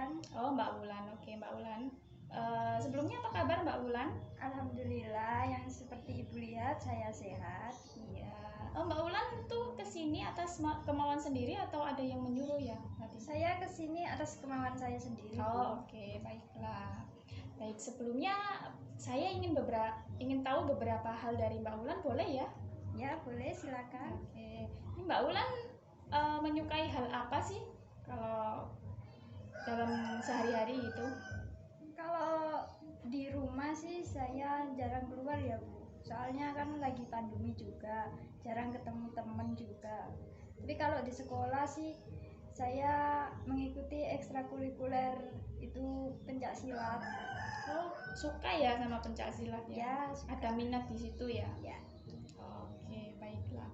Wulan. Oh, Mbak Wulan. Oke, Mbak Wulan. Sebelumnya apa kabar Mbak Wulan? Alhamdulillah, yang seperti Ibu lihat saya sehat. Iya. Oh, Mbak Wulan tuh kesini atas kemauan sendiri atau ada yang menyuruh ya? Tadi? Saya kesini atas kemauan saya sendiri. Oh, oke, baiklah. Baik, sebelumnya saya ingin tahu beberapa hal dari Mbak Wulan, boleh ya? Ya, boleh, silakan. Oke. Ini Mbak Wulan menyukai hal apa sih kalau dalam sehari-hari gitu? Kalau di rumah sih saya jarang keluar ya, Bu. Soalnya kan lagi pandemi juga, jarang ketemu teman juga. Tapi kalau di sekolah sih saya mengikuti ekstrakurikuler itu pencak silat. Oh, suka ya sama pencak silat ya? Ya, suka. Ada minat di situ ya? Ya. Oke, baiklah.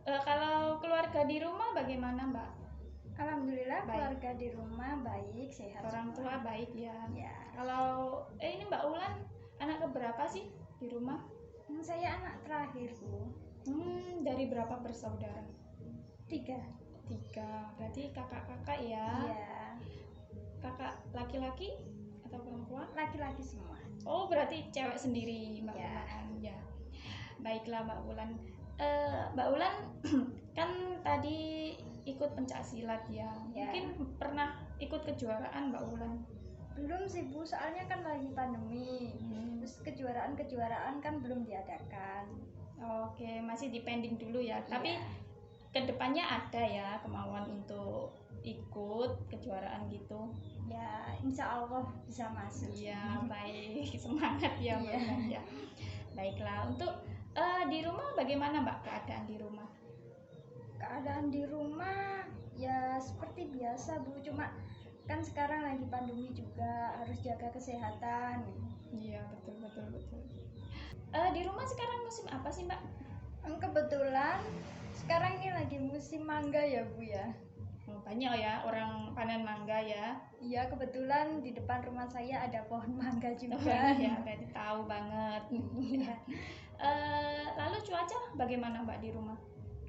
Kalau keluarga di rumah bagaimana, Mbak? Alhamdulillah, Baik. keluarga di rumah baik, sehat. Orang tua semua. baik ya? Ya. Kalau ini Mbak Wulan anak keberapa sih di rumah? Saya anak terakhir, Bu. Dari berapa bersaudara? 3. Berarti kakak-kakak ya? Iya. Kakak laki-laki atau perempuan? Laki-laki semua. Oh, berarti cewek sendiri Mbak Ya. Wulan. Ya. Baiklah Mbak Wulan. Mbak Wulan kan tadi ikut pencak silat ya. Mungkin pernah ikut kejuaraan Mbak Wulan? Belum sih, Bu, soalnya kan lagi pandemi. Terus kejuaraan kan belum diadakan. Oke, masih dipending dulu ya. Tapi kedepannya ada ya kemauan untuk ikut kejuaraan gitu? Ya, insya Allah bisa masuk. Iya, baik. Semangat ya Mbak Wulan ya. Baiklah, untuk di rumah bagaimana Mbak keadaan di rumah? Keadaan di rumah ya seperti biasa, Bu, cuma kan sekarang lagi pandemi juga, harus jaga kesehatan. Iya, betul. Di rumah sekarang musim apa sih Mbak? Kebetulan sekarang ini lagi musim mangga ya, Bu ya. Banyak ya orang panen mangga ya. Iya, kebetulan di depan rumah saya ada pohon mangga juga. Ya, berarti tahu banget. Iya. Lalu cuaca bagaimana Mbak di rumah?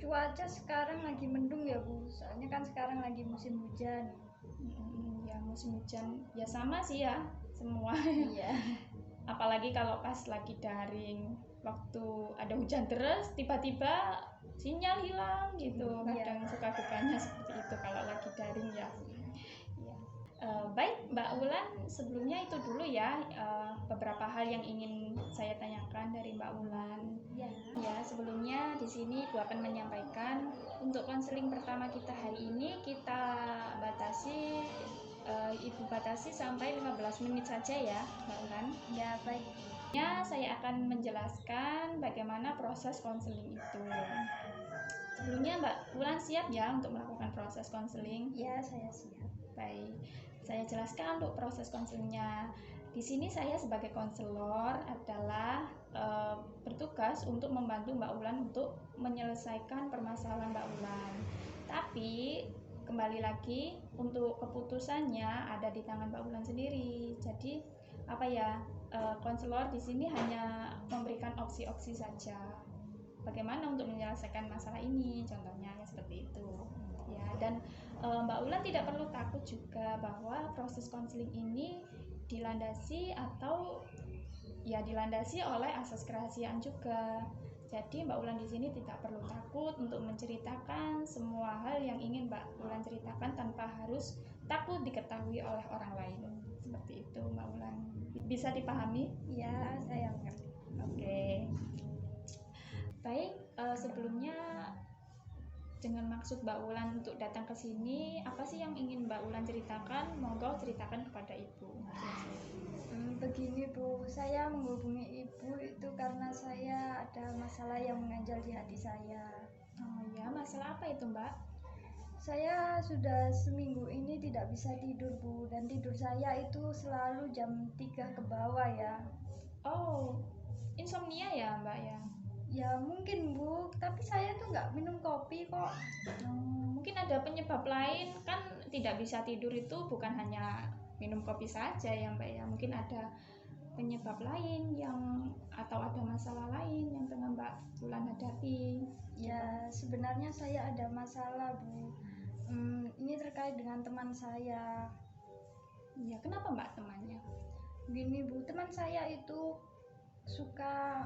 Cuaca sekarang lagi mendung ya, Bu, soalnya kan sekarang lagi musim hujan. Ya, musim hujan ya sama sih ya semua. Iya. Apalagi kalau pas lagi daring, waktu ada hujan deras tiba-tiba sinyal hilang gitu. Kadang suka dukanya seperti itu kalau lagi daring ya. Baik Mbak Wulan, sebelumnya itu dulu ya beberapa hal yang ingin saya tanyakan dari Mbak Wulan. Ya, sebelumnya di sini Ibu akan menyampaikan untuk konseling pertama kita hari ini kita batasi Ibu batasi sampai 15 menit saja ya Mbak Wulan. Ya, baik. Ya, saya akan menjelaskan bagaimana proses konseling itu. Sebelumnya Mbak Wulan siap ya untuk melakukan proses konseling? Ya, saya siap. Baik, saya jelaskan untuk proses konselingnya. Di sini saya sebagai konselor adalah bertugas untuk membantu Mbak Wulan untuk menyelesaikan permasalahan Mbak Wulan. Tapi kembali lagi untuk keputusannya ada di tangan Mbak Wulan sendiri. Jadi konselor di sini hanya memberikan opsi-opsi saja. Bagaimana untuk menyelesaikan masalah ini? Contohnya seperti itu. Ya, dan Mbak Wulan tidak perlu takut juga bahwa proses konseling ini dilandasi oleh asas kerahasiaan juga. Jadi Mbak Wulan di sini tidak perlu takut untuk menceritakan semua hal yang ingin Mbak Wulan ceritakan tanpa harus takut diketahui oleh orang lain. Seperti itu Mbak Wulan. Bisa dipahami? Ya, saya mengerti. Oke. Baik, sebelumnya dengan maksud Mbak Wulan untuk datang ke sini, apa sih yang ingin Mbak Wulan ceritakan? Monggo ceritakan kepada Ibu. Begini, Bu, saya menghubungi Ibu itu karena saya ada masalah yang mengganjal di hati saya. Oh ya, masalah apa itu Mbak? Saya sudah seminggu ini tidak bisa tidur, Bu, dan tidur saya itu selalu jam 3 ke bawah ya. Oh, insomnia ya Mbak ya? Ya mungkin, Bu, tapi saya tuh nggak minum kopi kok. Mungkin ada penyebab lain, kan tidak bisa tidur itu bukan hanya minum kopi saja ya Mbak ya. Mungkin ada penyebab lain atau ada masalah lain yang tengah Mbak Wulan hadapi. Ya, sebenarnya saya ada masalah, Bu. Ini terkait dengan teman saya. Ya, kenapa Mbak temannya? Gini Bu, teman saya itu suka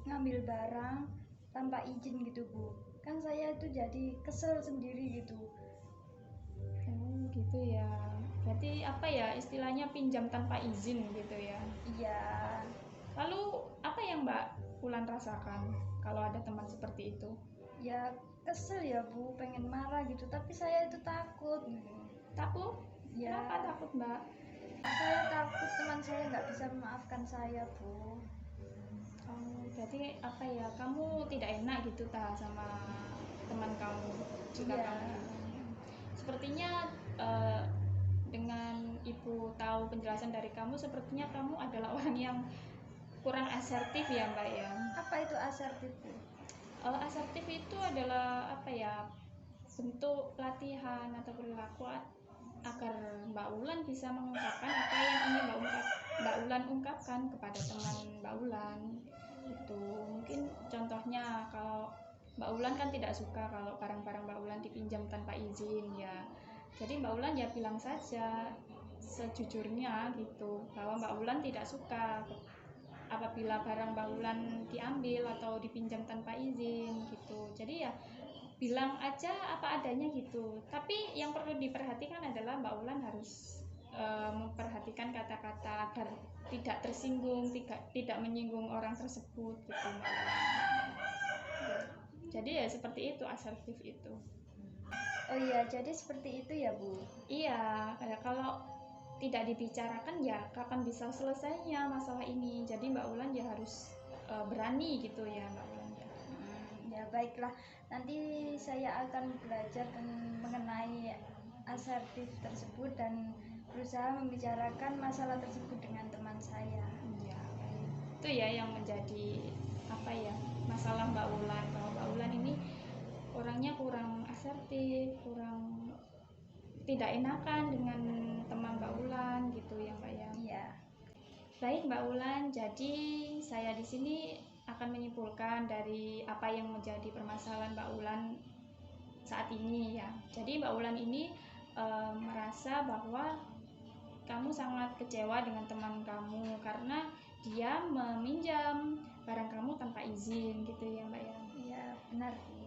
ngambil barang tanpa izin gitu Bu. Kan saya itu jadi kesel sendiri gitu. Oh, gitu ya. Berarti apa ya istilahnya pinjam tanpa izin gitu ya. Iya, Lalu apa yang Mbak Ulan rasakan kalau ada teman seperti itu? ya kesel ya Bu, pengen marah gitu. Tapi saya itu takut. Takut? Ya, Kenapa takut Mbak? saya takut teman saya nggak bisa memaafkan saya Bu. Oh, berarti apa ya? Kamu tidak enak gitu ta sama teman kamu jika Iya, kamu sepertinya eh, dengan ibu tahu penjelasan dari kamu, sepertinya kamu adalah orang yang kurang asertif ya Mbak ya. apa itu asertif Bu? Asertif itu adalah apa ya? Bentuk pelatihan atau perilaku agar Mbak Ulan bisa mengungkapkan apa yang ingin Mbak Ulan ungkapkan kepada teman Mbak Ulan. Itu mungkin contohnya kalau Mbak Ulan kan tidak suka kalau barang-barang Mbak Ulan dipinjam tanpa izin ya. Jadi Mbak Ulan ya bilang saja sejujurnya gitu bahwa Mbak Ulan tidak suka apabila barang Mbak Ulan diambil atau dipinjam tanpa izin gitu. Jadi ya bilang aja apa adanya gitu. Tapi yang perlu diperhatikan adalah Mbak Ulan harus memperhatikan kata-kata agar tidak tersinggung, tidak menyinggung orang tersebut gitu Mbak Ulan. Jadi ya seperti itu, asertif itu. Oh iya, jadi seperti itu ya Bu. Iya, kayak kalau tidak dibicarakan ya kapan bisa selesainya masalah ini. Jadi Mbak Ulan ya harus berani gitu ya Mbak Ulan ya. Ya baiklah, nanti saya akan belajar mengenai asertif tersebut dan berusaha membicarakan masalah tersebut dengan teman saya. Ya, baik. Itu ya yang menjadi apa ya masalah Mbak Ulan, bahwa Mbak Ulan ini orangnya kurang asertif, kurang tidak enakan dengan teman Mbak Ulan gitu ya Mbak ya. Iya, Baik Mbak Ulan, jadi saya di sini akan menyimpulkan dari apa yang menjadi permasalahan Mbak Ulan saat ini ya. Jadi Mbak Ulan ini merasa bahwa kamu sangat kecewa dengan teman kamu karena dia meminjam barang kamu tanpa izin gitu ya Mbak ya. iya benar Bu.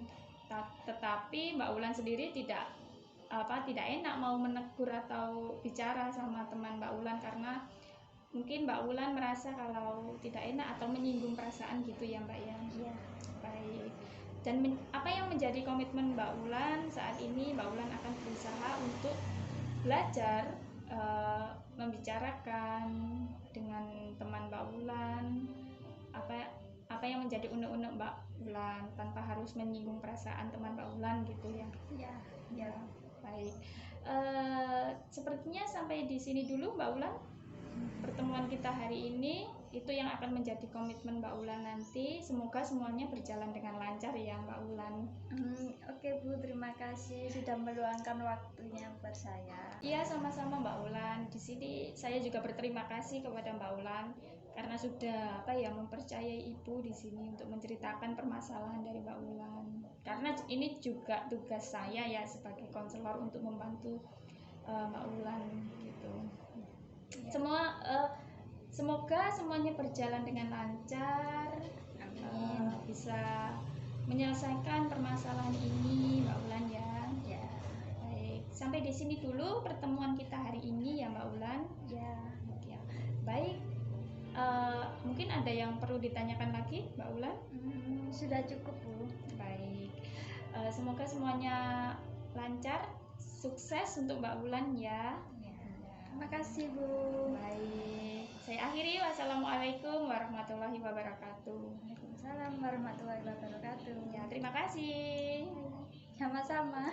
Tetapi Mbak Ulan sendiri tidak enak mau menegur atau bicara sama teman Mbak Ulan karena mungkin Mbak Ulan merasa kalau tidak enak atau menyinggung perasaan gitu ya Mbak ya. Iya, Baik. Dan apa yang menjadi komitmen Mbak Ulan saat ini? Mbak Ulan akan berusaha untuk belajar membicarakan dengan teman Mbak Ulan apa yang menjadi unek-unek Mbak Ulan tanpa harus menyinggung perasaan teman Mbak Ulan gitu ya. iya, iya. Baik. Sepertinya sampai di sini dulu Mbak Ulan pertemuan kita hari ini. Itu yang akan menjadi komitmen Mbak Ulan nanti. Semoga semuanya berjalan dengan lancar ya Mbak Ulan. Oke Bu, terima kasih sudah meluangkan waktunya buat saya. Iya, sama-sama Mbak Ulan. Di sini saya juga berterima kasih kepada Mbak Ulan karena sudah mempercayai Ibu di sini untuk menceritakan permasalahan dari Mbak Ulan. Karena ini juga tugas saya ya sebagai konselor untuk membantu Mbak Ulan gitu. Semoga semuanya berjalan dengan lancar. Bisa menyelesaikan permasalahan ini Mbak Ulan ya. Ya, Baik, sampai di sini dulu pertemuan kita hari ini ya Mbak Ulan. ya. Ya, baik. Mungkin ada yang perlu ditanyakan lagi Mbak Ulan? Sudah cukup Bu. Baik. Semoga semuanya lancar, sukses untuk Mbak Ulan ya. Terima kasih Bu. Baik, saya akhiri. Wassalamualaikum warahmatullahi wabarakatuh. Waalaikumsalam warahmatullahi wabarakatuh. Ya, terima kasih. Sama-sama.